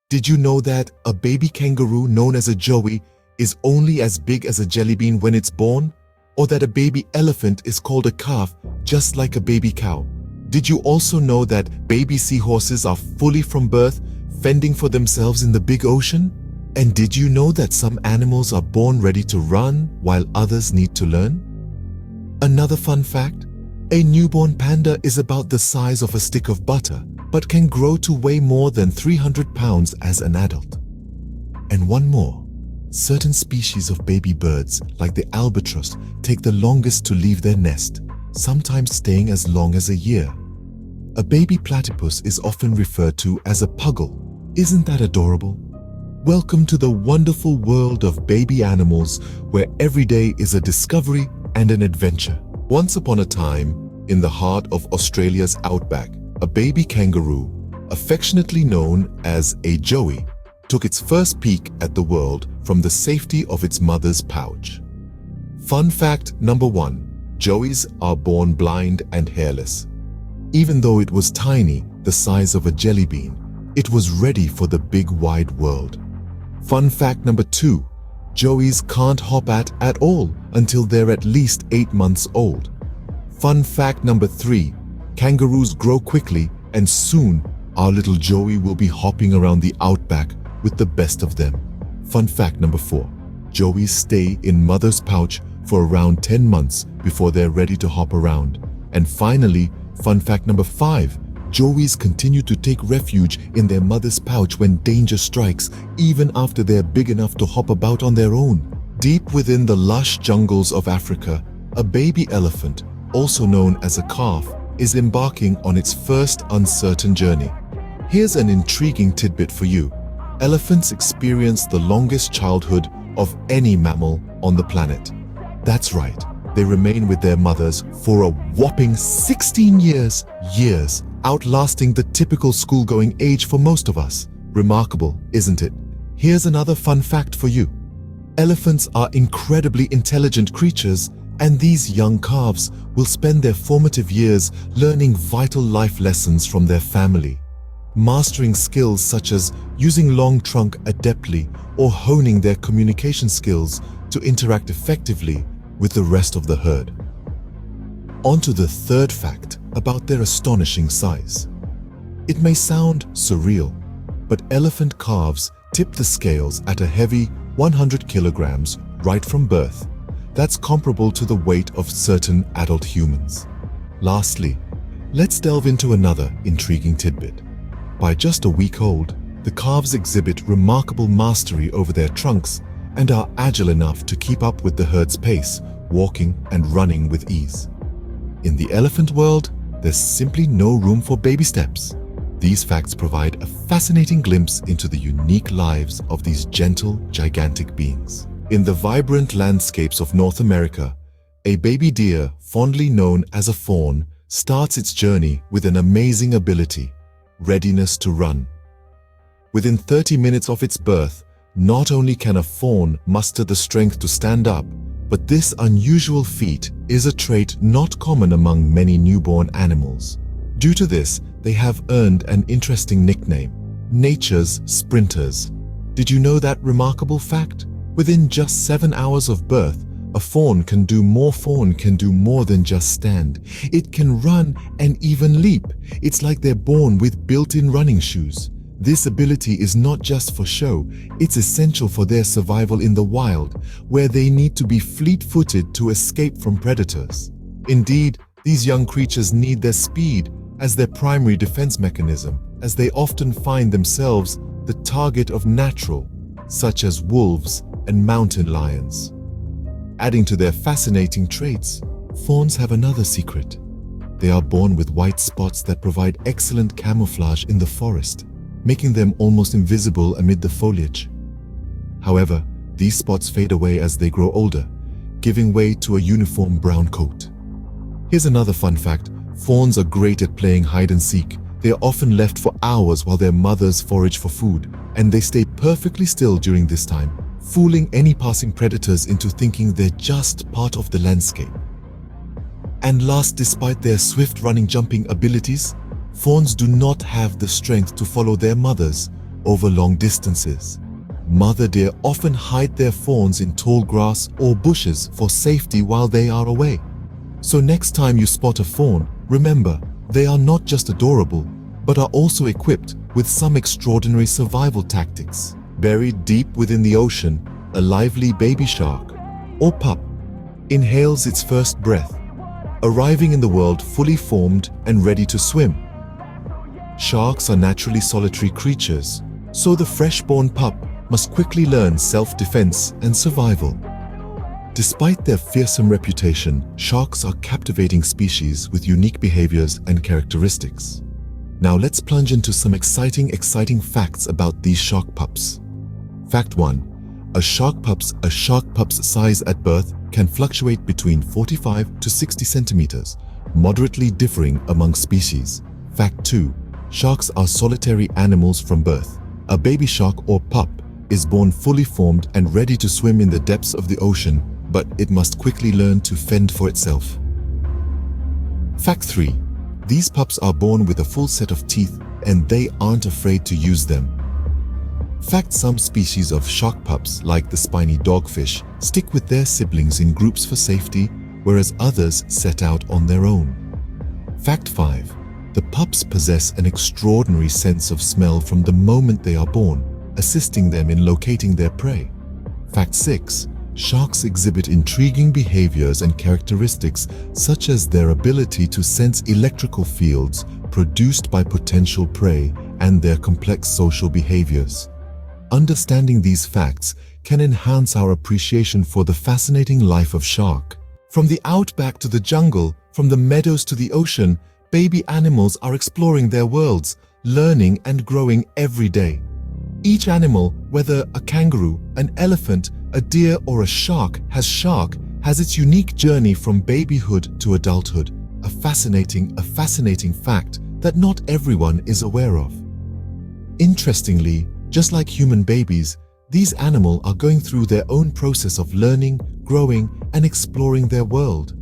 Did you know that a baby kangaroo known as a joey is only as big as a jelly bean when it's born? Or that a baby elephant is called a calf just like a baby cow? Did you also know that baby seahorses are fully from birth, fending for themselves in the big ocean? And did you know that some animals are born ready to run while others need to learn? Another fun fact, a newborn panda is about the size of a stick of butter, but can grow to weigh more than 300 pounds as an adult. And one more, certain species of baby birds, like the albatross, take the longest to leave their nest, sometimes staying as long as a year. A baby platypus is often referred to as a puggle. Isn't that adorable? Welcome to the wonderful world of baby animals, where every day is a discovery and an adventure. Once upon a time, in the heart of Australia's outback, a baby kangaroo, affectionately known as a joey, took its first peek at the world from the safety of its mother's pouch. Fun fact number 1, joeys are born blind and hairless. Even though it was tiny, the size of a jelly bean, it was ready for the big wide world. Fun fact number 2, joeys can't hop at all until they're at least 8 months old. Fun fact number 3, kangaroos grow quickly, and soon our little joey will be hopping around the outback with the best of them. Fun fact number 4, joeys stay in mother's pouch for around 10 months before they're ready to hop around. And finally, fun fact number 5, joeys continue to take refuge in their mother's pouch when danger strikes, even after they're big enough to hop about on their own. Deep within the lush jungles of Africa, a baby elephant, also known as a calf, is embarking on its first uncertain journey. Here's an intriguing tidbit for you. Elephants experience the longest childhood of any mammal on the planet. That's right, they remain with their mothers for a whopping 16 years, outlasting the typical school-going age for most of us. Remarkable, isn't it? Here's another fun fact for you. Elephants are incredibly intelligent creatures, and these young calves will spend their formative years learning vital life lessons from their family, mastering skills such as using long trunk adeptly or honing their communication skills to interact effectively with the rest of the herd. On to the third fact about their astonishing size. It may sound surreal, but elephant calves tip the scales at a heavy 100 kilograms right from birth. That's comparable to the weight of certain adult humans. Lastly, let's delve into another intriguing tidbit. By just a week old, the calves exhibit remarkable mastery over their trunks and are agile enough to keep up with the herd's pace, walking and running with ease. In the elephant world, there's simply no room for baby steps. These facts provide a fascinating glimpse into the unique lives of these gentle, gigantic beings. In the vibrant landscapes of North America, a baby deer, fondly known as a fawn, starts its journey with an amazing ability: readiness to run. Within 30 minutes of its birth, not only can a fawn muster the strength to stand up, but this unusual feat is a trait not common among many newborn animals. Due to this, they have earned an interesting nickname: nature's sprinters. Did you know that remarkable fact? Within just 7 hours of birth, a fawn can do more than just stand. It can run and even leap. It's like they're born with built-in running shoes. This ability is not just for show, it's essential for their survival in the wild, where they need to be fleet-footed to escape from predators. Indeed, these young creatures need their speed as their primary defense mechanism, as they often find themselves the target of natural, such as wolves and mountain lions. Adding to their fascinating traits, fawns have another secret. They are born with white spots that provide excellent camouflage in the forest, making them almost invisible amid the foliage. However, these spots fade away as they grow older, giving way to a uniform brown coat. Here's another fun fact. Fawns are great at playing hide and seek. They are often left for hours while their mothers forage for food, and they stay perfectly still during this time, fooling any passing predators into thinking they're just part of the landscape. And last, despite their swift running jumping abilities, fawns do not have the strength to follow their mothers over long distances. Mother deer often hide their fawns in tall grass or bushes for safety while they are away. So next time you spot a fawn, remember, they are not just adorable, but are also equipped with some extraordinary survival tactics. Buried deep within the ocean, a lively baby shark, or pup, inhales its first breath, arriving in the world fully formed and ready to swim. Sharks are naturally solitary creatures, so the fresh-born pup must quickly learn self-defense and survival. Despite their fearsome reputation, sharks are captivating species with unique behaviors and characteristics. Now let's plunge into some exciting facts about these shark pups. Fact 1. A shark pup's size at birth can fluctuate between 45 to 60 centimeters, moderately differing among species. Fact 2. Sharks are solitary animals from birth. A baby shark or pup is born fully formed and ready to swim in the depths of the ocean, but it must quickly learn to fend for itself. Fact 3. These pups are born with a full set of teeth and they aren't afraid to use them. Fact: some species of shark pups, like the spiny dogfish, stick with their siblings in groups for safety, whereas others set out on their own. Fact 5. The pups possess an extraordinary sense of smell from the moment they are born, assisting them in locating their prey. Fact 6. Sharks exhibit intriguing behaviors and characteristics such as their ability to sense electrical fields produced by potential prey and their complex social behaviors. Understanding these facts can enhance our appreciation for the fascinating life of shark. From the outback to the jungle, from the meadows to the ocean, baby animals are exploring their worlds, learning and growing every day. Each animal, whether a kangaroo, an elephant, a deer or a shark, has its unique journey from babyhood to adulthood, a fascinating fact that not everyone is aware of. Interestingly, just like human babies, these animals are going through their own process of learning, growing, and exploring their world.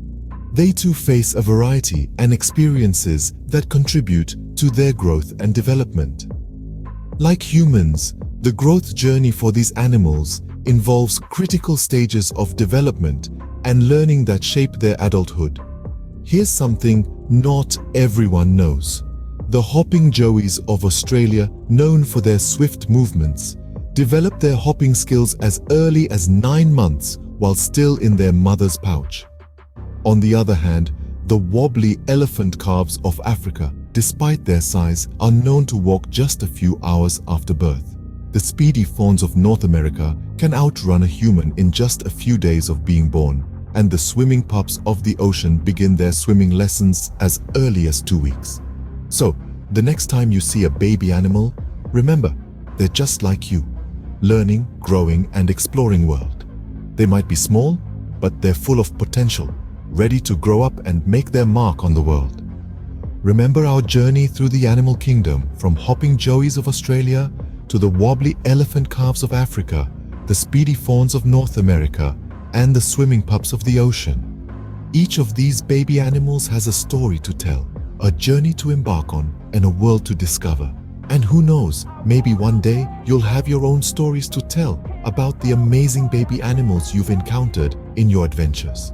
They too face a variety and experiences that contribute to their growth and development. Like humans, the growth journey for these animals involves critical stages of development and learning that shape their adulthood. Here's something not everyone knows. The hopping joeys of Australia, known for their swift movements, develop their hopping skills as early as 9 months while still in their mother's pouch. On the other hand, the wobbly elephant calves of Africa, despite their size, are known to walk just a few hours after birth. The speedy fawns of North America can outrun a human in just a few days of being born, and the swimming pups of the ocean begin their swimming lessons as early as 2 weeks. So, the next time you see a baby animal, remember, they're just like you, learning, growing, and exploring world. They might be small, but they're full of potential, ready to grow up and make their mark on the world. Remember our journey through the animal kingdom, from hopping joeys of Australia to the wobbly elephant calves of Africa, the speedy fawns of North America, and the swimming pups of the ocean. Each of these baby animals has a story to tell, a journey to embark on, and a world to discover. And who knows, maybe one day you'll have your own stories to tell about the amazing baby animals you've encountered in your adventures.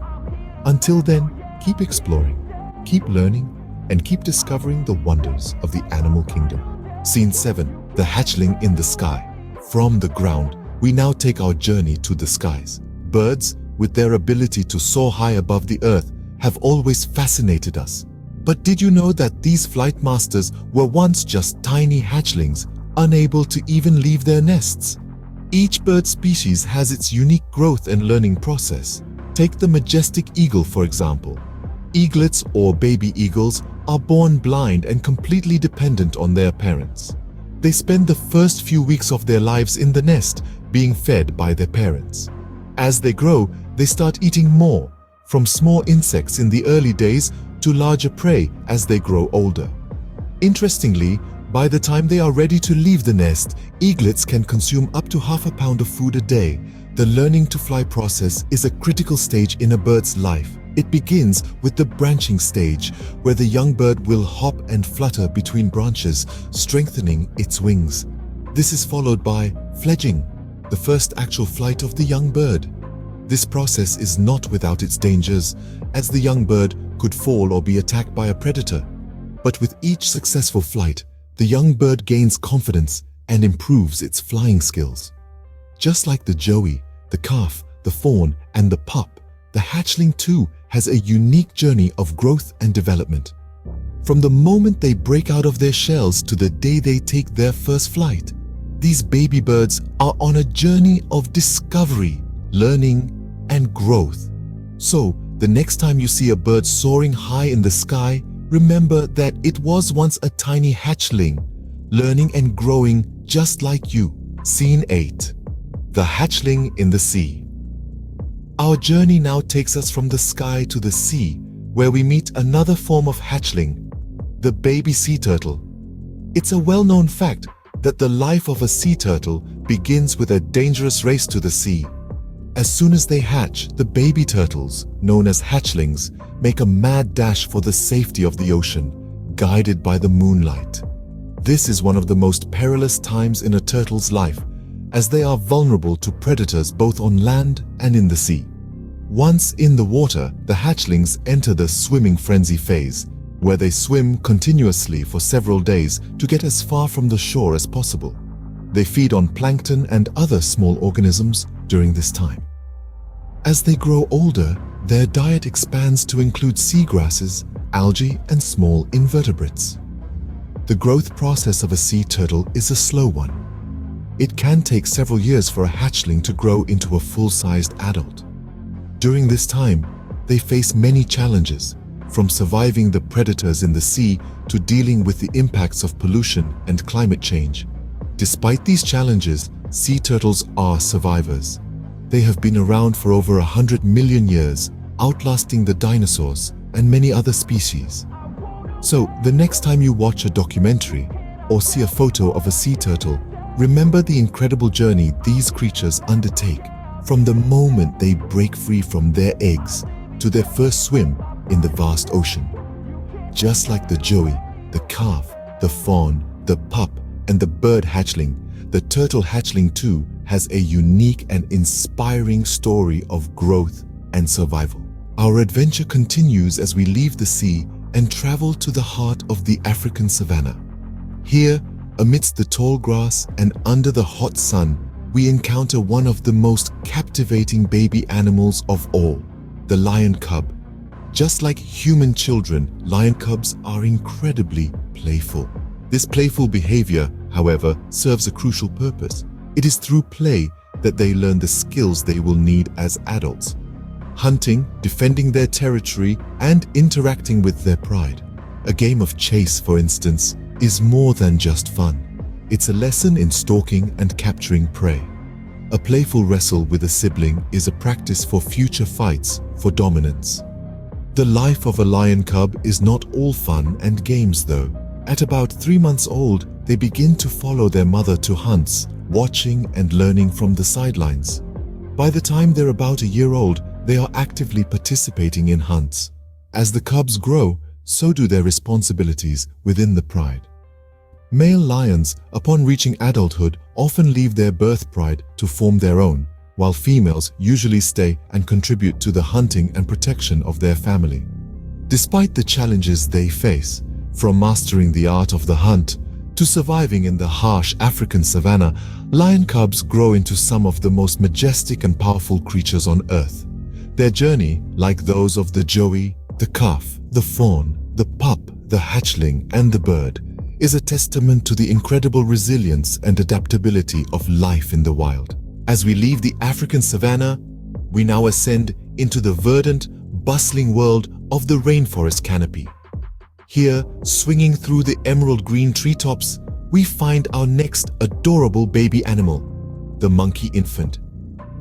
Until then, keep exploring, keep learning, and keep discovering the wonders of the animal kingdom. Scene 7. The hatchling in the sky. From the ground, we now take our journey to the skies. Birds, with their ability to soar high above the earth, have always fascinated us. But did you know that these flight masters were once just tiny hatchlings, unable to even leave their nests? Each bird species has its unique growth and learning process. Take the majestic eagle, for example. Eaglets, or baby eagles, are born blind and completely dependent on their parents. They spend the first few weeks of their lives in the nest, being fed by their parents. As they grow, they start eating more, from small insects in the early days to larger prey as they grow older. Interestingly, by the time they are ready to leave the nest, eaglets can consume up to half a pound of food a day. The learning to fly process is a critical stage in a bird's life. It begins with the branching stage, where the young bird will hop and flutter between branches, strengthening its wings. This is followed by fledging, the first actual flight of the young bird. This process is not without its dangers, as the young bird could fall or be attacked by a predator. But with each successful flight, the young bird gains confidence and improves its flying skills. Just like the joey, the calf, the fawn, and the pup, the hatchling too has a unique journey of growth and development. From the moment they break out of their shells to the day they take their first flight, these baby birds are on a journey of discovery, learning, and growth. So, the next time you see a bird soaring high in the sky, remember that it was once a tiny hatchling, learning and growing just like you. Scene 8. The hatchling in the sea. Our journey now takes us from the sky to the sea, where we meet another form of hatchling, the baby sea turtle. It's a well-known fact that the life of a sea turtle begins with a dangerous race to the sea. As soon as they hatch, the baby turtles, known as hatchlings, make a mad dash for the safety of the ocean, guided by the moonlight. This is one of the most perilous times in a turtle's life, as they are vulnerable to predators both on land and in the sea. Once in the water, the hatchlings enter the swimming frenzy phase, where they swim continuously for several days to get as far from the shore as possible. They feed on plankton and other small organisms during this time. As they grow older, their diet expands to include seagrasses, algae, and small invertebrates. The growth process of a sea turtle is a slow one. It can take several years for a hatchling to grow into a full-sized adult. During this time, they face many challenges, from surviving the predators in the sea to dealing with the impacts of pollution and climate change. Despite these challenges, sea turtles are survivors. They have been around for over 100 million years, outlasting the dinosaurs and many other species. So, the next time you watch a documentary or see a photo of a sea turtle, remember the incredible journey these creatures undertake from the moment they break free from their eggs to their first swim in the vast ocean. Just like the joey, the calf, the fawn, the pup, and the bird hatchling, the turtle hatchling too has a unique and inspiring story of growth and survival. Our adventure continues as we leave the sea and travel to the heart of the African savanna. Here, amidst the tall grass and under the hot sun, we encounter one of the most captivating baby animals of all, the lion cub. Just like human children, lion cubs are incredibly playful. This playful behavior, however, serves a crucial purpose. It is through play that they learn the skills they will need as adults. Hunting, defending their territory, and interacting with their pride. A game of chase, for instance, is more than just fun. It's a lesson in stalking and capturing prey. A playful wrestle with a sibling is a practice for future fights for dominance. The life of a lion cub is not all fun and games though. At about 3 months old, they begin to follow their mother to hunts, watching and learning from the sidelines. By the time they're about a year old, they are actively participating in hunts. As the cubs grow, so do their responsibilities within the pride. Male lions, upon reaching adulthood, often leave their birth pride to form their own, while females usually stay and contribute to the hunting and protection of their family. Despite the challenges they face, from mastering the art of the hunt to surviving in the harsh African savanna, lion cubs grow into some of the most majestic and powerful creatures on earth. Their journey, like those of the joey, the calf, the fawn, the pup, the hatchling, and the bird, is a testament to the incredible resilience and adaptability of life in the wild. As we leave the African savanna, we now ascend into the verdant, bustling world of the rainforest canopy. Here, swinging through the emerald green treetops, we find our next adorable baby animal, the monkey infant.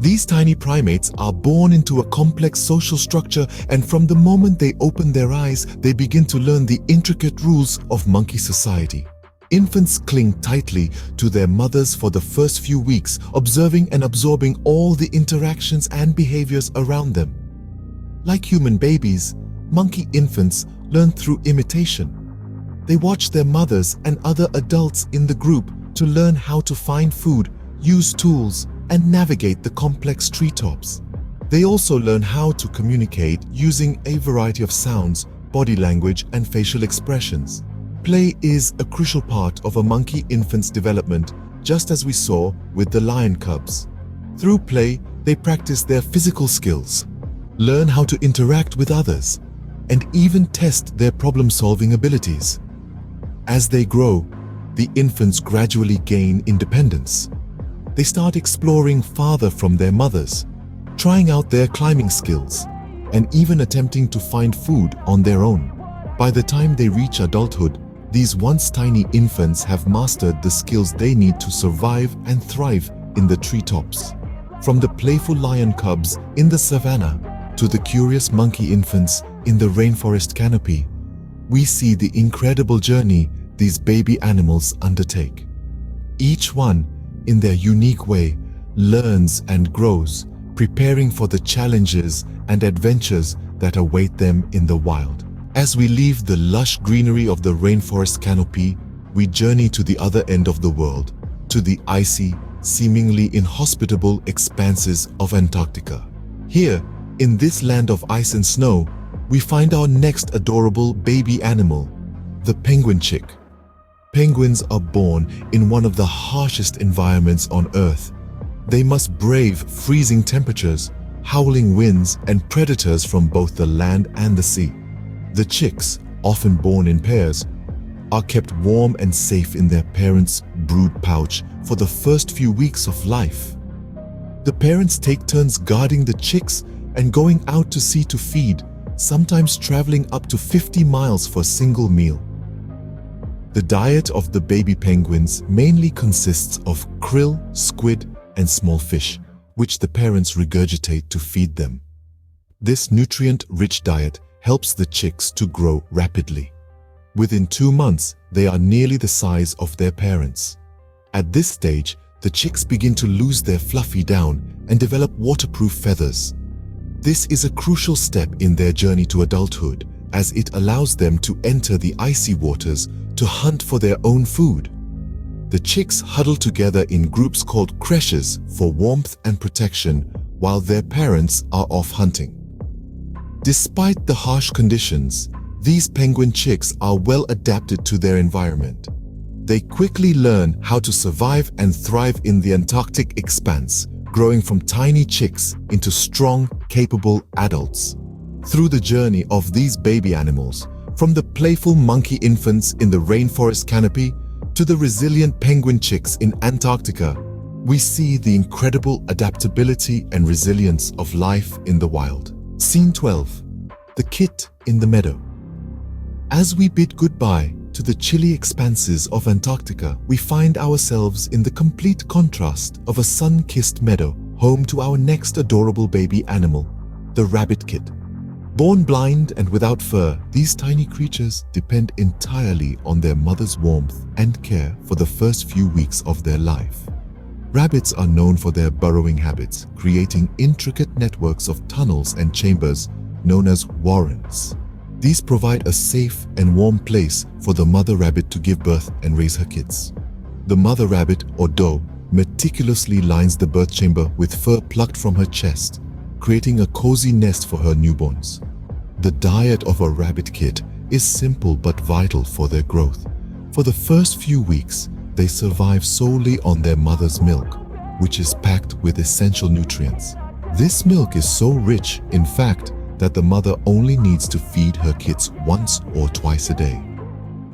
These tiny primates are born into a complex social structure, and from the moment they open their eyes, they begin to learn the intricate rules of monkey society. Infants cling tightly to their mothers for the first few weeks, observing and absorbing all the interactions and behaviors around them. Like human babies, monkey infants learn through imitation. They watch their mothers and other adults in the group to learn how to find food, use tools, and navigate the complex treetops. They also learn how to communicate using a variety of sounds, body language, and facial expressions. Play is a crucial part of a monkey infant's development, just as we saw with the lion cubs. Through play, they practice their physical skills, learn how to interact with others, and even test their problem-solving abilities. As they grow, the infants gradually gain independence. They start exploring farther from their mothers, trying out their climbing skills, and even attempting to find food on their own. By the time they reach adulthood, these once tiny infants have mastered the skills they need to survive and thrive in the treetops. From the playful lion cubs in the savannah to the curious monkey infants in the rainforest canopy, we see the incredible journey these baby animals undertake. Each one, in their unique way, learns and grows, preparing for the challenges and adventures that await them in the wild. As we leave the lush greenery of the rainforest canopy, we journey to the other end of the world, to the icy, seemingly inhospitable expanses of Antarctica. Here, in this land of ice and snow, we find our next adorable baby animal, the penguin chick. Penguins are born in one of the harshest environments on Earth. They must brave freezing temperatures, howling winds, and predators from both the land and the sea. The chicks, often born in pairs, are kept warm and safe in their parents' brood pouch for the first few weeks of life. The parents take turns guarding the chicks and going out to sea to feed, sometimes traveling up to 50 miles for a single meal. The diet of the baby penguins mainly consists of krill, squid, and small fish, which the parents regurgitate to feed them. This nutrient-rich diet helps the chicks to grow rapidly. Within 2 months, they are nearly the size of their parents. At this stage, the chicks begin to lose their fluffy down and develop waterproof feathers. This is a crucial step in their journey to adulthood, as it allows them to enter the icy waters to hunt for their own food. The chicks huddle together in groups called creches for warmth and protection while their parents are off hunting. Despite the harsh conditions, these penguin chicks are well adapted to their environment. They quickly learn how to survive and thrive in the Antarctic expanse, growing from tiny chicks into strong, capable adults. Through the journey of these baby animals, from the playful monkey infants in the rainforest canopy to the resilient penguin chicks in Antarctica, we see the incredible adaptability and resilience of life in the wild. Scene 12. The Kit in the Meadow. As we bid goodbye to the chilly expanses of Antarctica, we find ourselves in the complete contrast of a sun-kissed meadow, home to our next adorable baby animal, the rabbit kit. Born blind and without fur, these tiny creatures depend entirely on their mother's warmth and care for the first few weeks of their life. Rabbits are known for their burrowing habits, creating intricate networks of tunnels and chambers known as warrens. These provide a safe and warm place for the mother rabbit to give birth and raise her kids. The mother rabbit, or doe, meticulously lines the birth chamber with fur plucked from her chest, creating a cozy nest for her newborns. The diet of a rabbit kit is simple but vital for their growth. For the first few weeks, they survive solely on their mother's milk, which is packed with essential nutrients. This milk is so rich, in fact, that the mother only needs to feed her kits once or twice a day.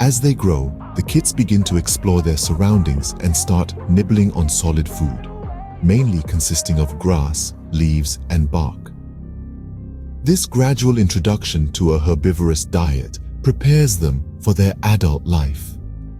As they grow, the kits begin to explore their surroundings and start nibbling on solid food, mainly consisting of grass, leaves, and bark. This gradual introduction to a herbivorous diet prepares them for their adult life.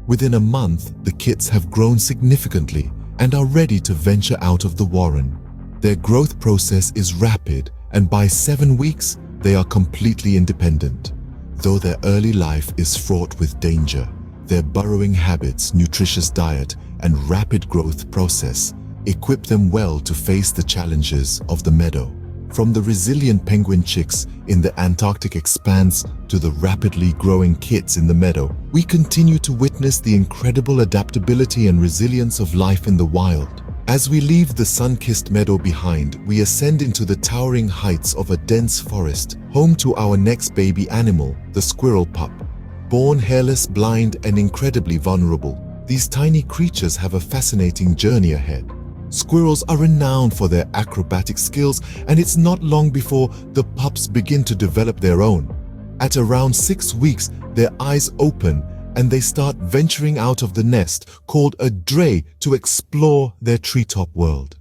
Within a month, the kits have grown significantly and are ready to venture out of the warren. Their growth process is rapid, and by 7 weeks, they are completely independent. Though their early life is fraught with danger, their burrowing habits, nutritious diet, and rapid growth process equip them well to face the challenges of the meadow. From the resilient penguin chicks in the Antarctic expanse to the rapidly growing kits in the meadow, we continue to witness the incredible adaptability and resilience of life in the wild. As we leave the sun-kissed meadow behind, we ascend into the towering heights of a dense forest, home to our next baby animal, the squirrel pup. Born hairless, blind, and incredibly vulnerable, these tiny creatures have a fascinating journey ahead. Squirrels are renowned for their acrobatic skills, and it's not long before the pups begin to develop their own. At around 6 weeks, their eyes open and they start venturing out of the nest called a dray to explore their treetop world.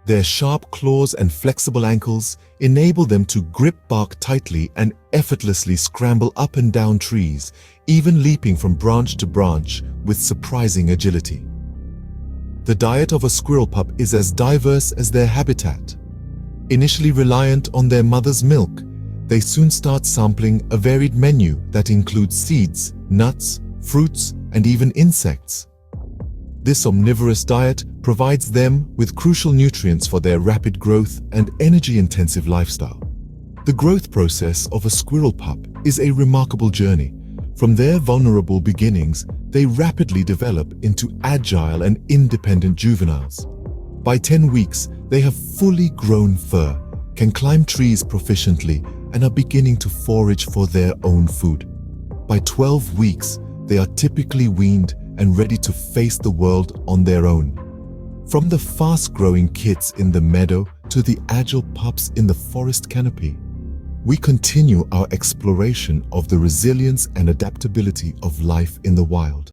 Their sharp claws and flexible ankles enable them to grip bark tightly and effortlessly scramble up and down trees, even leaping from branch to branch with surprising agility. The diet of a squirrel pup is as diverse as their habitat. Initially reliant on their mother's milk, they soon start sampling a varied menu that includes seeds, nuts, fruits, and even insects. This omnivorous diet provides them with crucial nutrients for their rapid growth and energy-intensive lifestyle. The growth process of a squirrel pup is a remarkable journey. From their vulnerable beginnings, they rapidly develop into agile and independent juveniles. By 10 weeks, they have fully grown fur, can climb trees proficiently, and are beginning to forage for their own food. By 12 weeks, they are typically weaned and ready to face the world on their own. From the fast-growing kits in the meadow to the agile pups in the forest canopy, we continue our exploration of the resilience and adaptability of life in the wild.